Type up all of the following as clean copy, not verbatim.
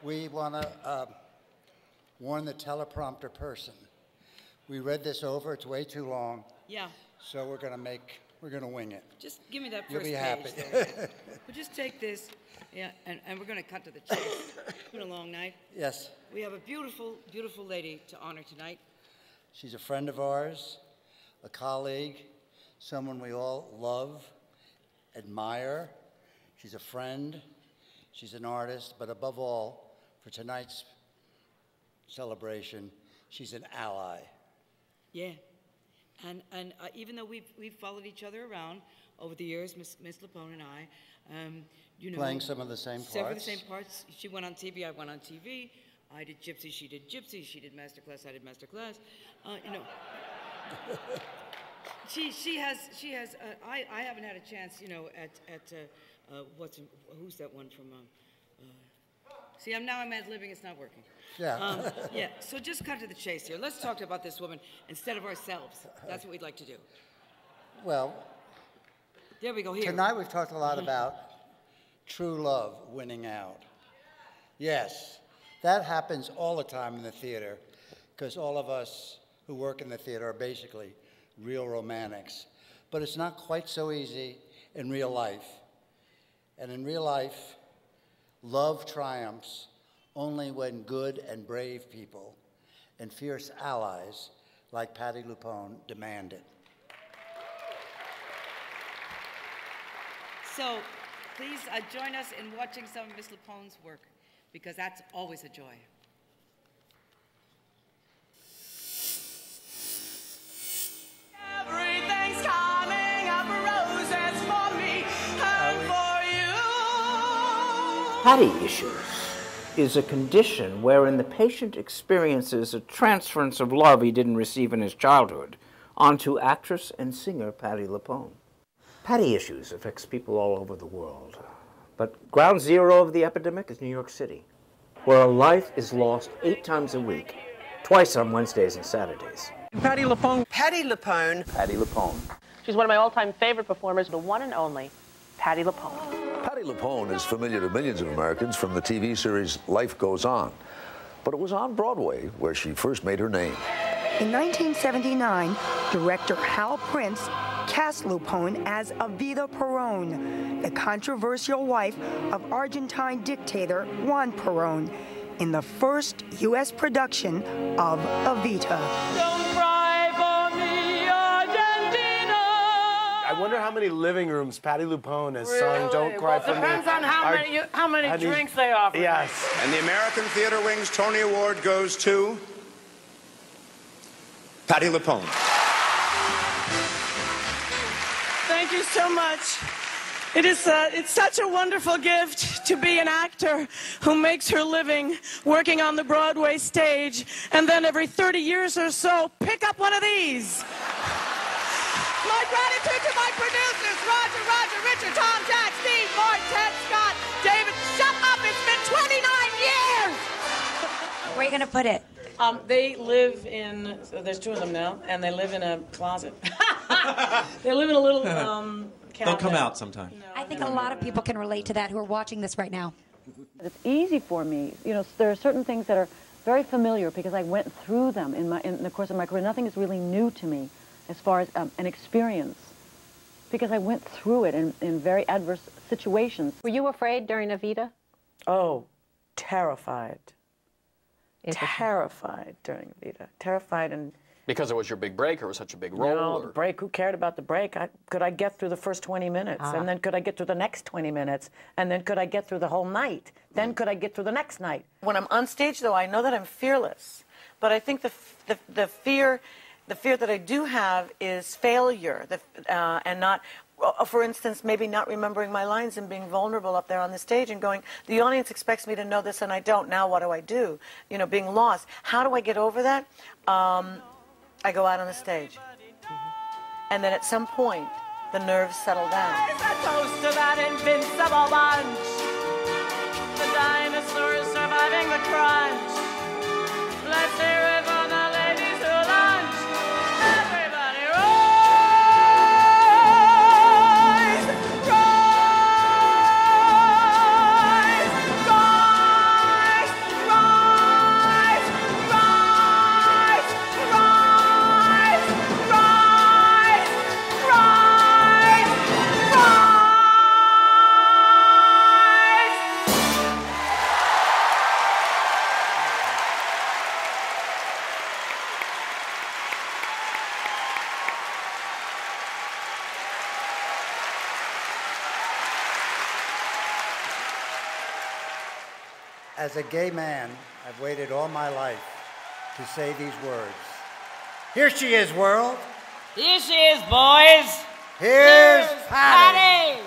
We want to warn the teleprompter person. We read this over, it's way too long. Yeah. So we're gonna wing it. Just give me that You'll first be page. happy. We'll just take this, yeah, and we're gonna cut to the chase. It's been a long night. Yes. We have a beautiful, beautiful lady to honor tonight. She's a friend of ours, a colleague, someone we all love, admire. She's a friend, she's an artist, but above all, for tonight's celebration, she's an ally. Yeah. And even though we've followed each other around over the years, Miss LuPone and I, you know, playing some of the same parts. Some of the same parts. She went on TV, I went on TV. I did Gypsy, she did Gypsy. She did Masterclass, I did Masterclass. You know, she has. I haven't had a chance, you know, at who's that one from? See, I'm ad-libbing, it's not working. Yeah. Yeah, so just cut to the chase here. Let's talk about this woman instead of ourselves. That's what we'd like to do. Well, there we go, here. Tonight we've talked a lot about true love winning out. Yes, that happens all the time in the theater because all of us who work in the theater are basically real romantics. But it's not quite so easy in real life. And in real life, love triumphs only when good and brave people and fierce allies like Patti LuPone demand it. So please join us in watching some of Miss LuPone's work, because that's always a joy. Everything's coming up roses for me and for you. Patti issues is a condition wherein the patient experiences a transference of love he didn't receive in his childhood onto actress and singer Patti LuPone. Patti issues affects people all over the world, but ground zero of the epidemic is New York City, where a life is lost 8 times a week, twice on Wednesdays and Saturdays. Patti LuPone. Patti LuPone. Patti LuPone. She's one of my all-time favorite performers, the one and only Patti LuPone. Patti LuPone is familiar to millions of Americans from the TV series Life Goes On. But it was on Broadway where she first made her name. In 1979, director Hal Prince cast LuPone as Evita Perón, the controversial wife of Argentine dictator Juan Perón, in the first U.S. production of Evita. Don't cry for me, Argentina. I wonder how many living rooms Patti LuPone has sung Don't Cry for Me. Depends on how many drinks they offer. Yes. And the American Theater Wing's Tony Award goes to Patti LuPone. Thank you so much. It's such a wonderful gift to be an actor who makes her living working on the Broadway stage, and then every 30 years or so, pick up one of these. My gratitude to my producers, Roger, Richard, Tom, Jack, Steve, Mark, Ted, Scott, David. Shut up, it's been 29 years! Where are you going to put it? They live in, so there's 2 of them now, and they live in a closet. They live in a little cabinet. They'll come out sometime. No, I think a lot of people can relate to that who are watching this right now. It's easy for me. You know, there are certain things that are very familiar because I went through them in the course of my career. Nothing is really new to me as far as an experience because I went through it in very adverse situations. Were you afraid during Evita? Oh, terrified. Terrified during Evita. Terrified and... Because it was your big break, or it was such a big role? No, the break. Who cared about the break? Could I get through the first 20 minutes? And then could I get through the next 20 minutes? And then could I get through the whole night? Then could I get through the next night? When I'm on stage, though, I know that I'm fearless. But I think the fear that I do have is failure, and not... For instance, maybe not remembering my lines and being vulnerable up there on the stage and going, the audience expects me to know this and I don't. Now what do I do? You know, being lost. How do I get over that? I go out on the stage. And then at some point, the nerves settle down. It's a toast to that invincible bunch. The dinosaurs surviving the crunch. Let's hear it for the ladies who lunch. Everybody rise, rise, rise. As a gay man, I've waited all my life to say these words. Here she is, world. Here she is, boys. Here's Patti. Patti.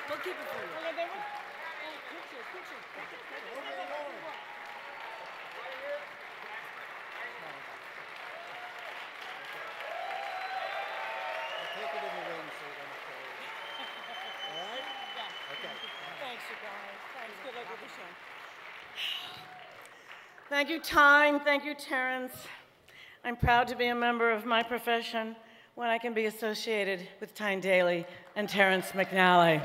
We'll keep it for you. Take it in the wind so you don't fall. All right? Yeah. Okay. Thanks, you guys. Thanks. Good luck with the show. Thank you, Tyne. Thank you, Terrence. I'm proud to be a member of my profession when I can be associated with Tyne Daly and Terrence McNally.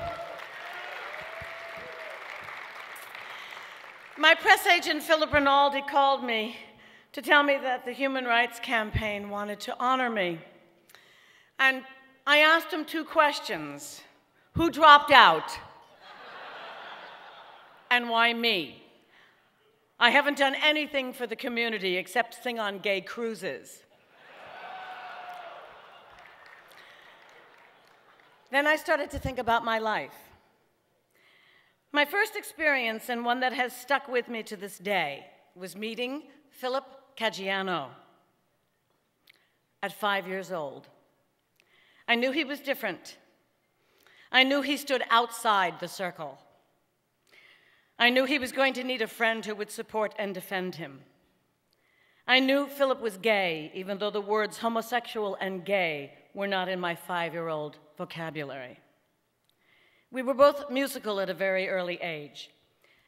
My press agent, Philip Rinaldi, called me to tell me that the Human Rights Campaign wanted to honor me. And I asked him 2 questions. Who dropped out? And why me? I haven't done anything for the community except sing on gay cruises. Then I started to think about my life. My first experience, and one that has stuck with me to this day, was meeting Philip Caggiano at 5 years old. I knew he was different. I knew he stood outside the circle. I knew he was going to need a friend who would support and defend him. I knew Philip was gay, even though the words homosexual and gay were not in my 5-year-old vocabulary. We were both musical at a very early age,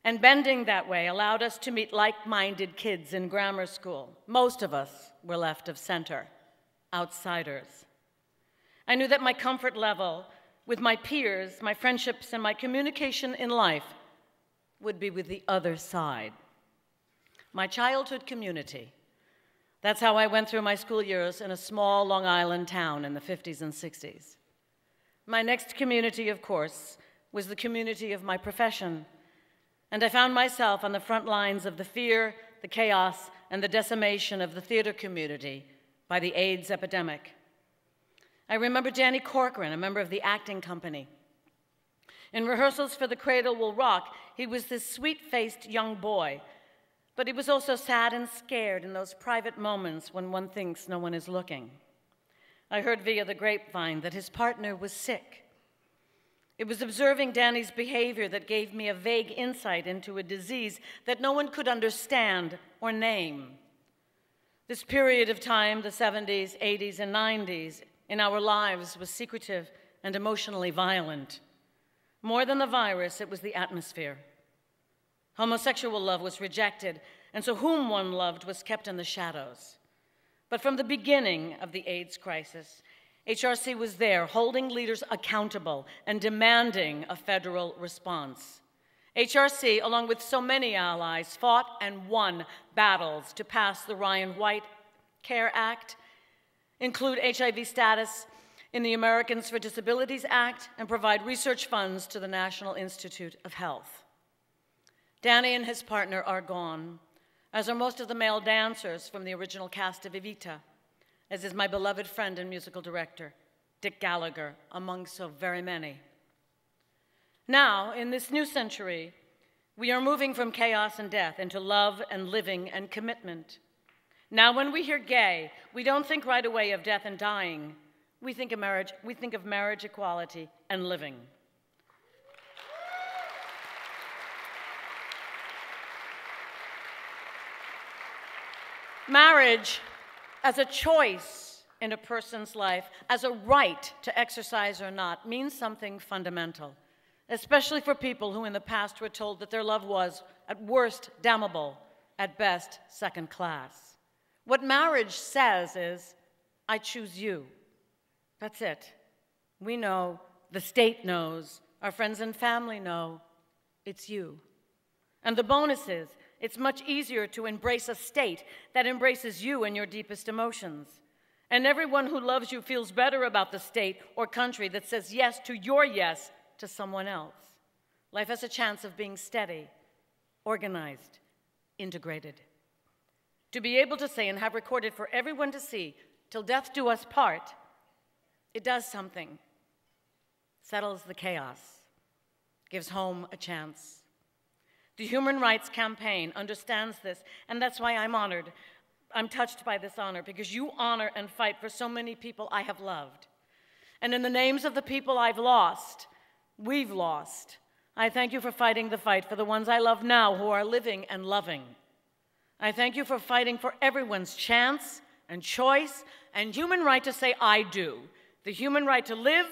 and bending that way allowed us to meet like-minded kids in grammar school. Most of us were left of center, outsiders. I knew that my comfort level with my peers, my friendships, and my communication in life would be with the other side. My childhood community. That's how I went through my school years in a small Long Island town in the 50s and 60s. My next community, of course, was the community of my profession, and I found myself on the front lines of the fear, the chaos, and the decimation of the theater community by the AIDS epidemic. I remember Danny Corcoran, a member of the acting company. In rehearsals for The Cradle Will Rock, he was this sweet-faced young boy, but he was also sad and scared in those private moments when one thinks no one is looking. I heard via the grapevine that his partner was sick. It was observing Danny's behavior that gave me a vague insight into a disease that no one could understand or name. This period of time, the 70s, 80s, and 90s, in our lives was secretive and emotionally violent. More than the virus, it was the atmosphere. Homosexual love was rejected, and so whom one loved was kept in the shadows. But from the beginning of the AIDS crisis, HRC was there, holding leaders accountable and demanding a federal response. HRC, along with so many allies, fought and won battles to pass the Ryan White Care Act, include HIV status in the Americans for Disabilities Act, and provide research funds to the National Institute of Health. Danny and his partner are gone, as are most of the male dancers from the original cast of Evita, as is my beloved friend and musical director, Dick Gallagher, among so very many. Now, in this new century, we are moving from chaos and death into love and living and commitment. Now, when we hear gay, we don't think right away of death and dying. We think of marriage equality and living. Marriage as a choice in a person's life, as a right to exercise or not, means something fundamental, especially for people who in the past were told that their love was, at worst, damnable, at best, second class. What marriage says is, I choose you. That's it. We know, the state knows, our friends and family know, it's you. And the bonus is, It's much easier to embrace a state that embraces you and your deepest emotions. And everyone who loves you feels better about the state or country that says yes to your yes to someone else. Life has a chance of being steady, organized, integrated. To be able to say and have recorded for everyone to see, till death do us part, it does something. Settles the chaos, gives home a chance. The Human Rights Campaign understands this, and that's why I'm honored. I'm touched by this honor, because you honor and fight for so many people I have loved. And in the names of the people I've lost, we've lost, I thank you for fighting the fight for the ones I love now who are living and loving. I thank you for fighting for everyone's chance and choice and human right to say I do, the human right to live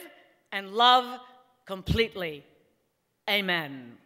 and love completely. Amen.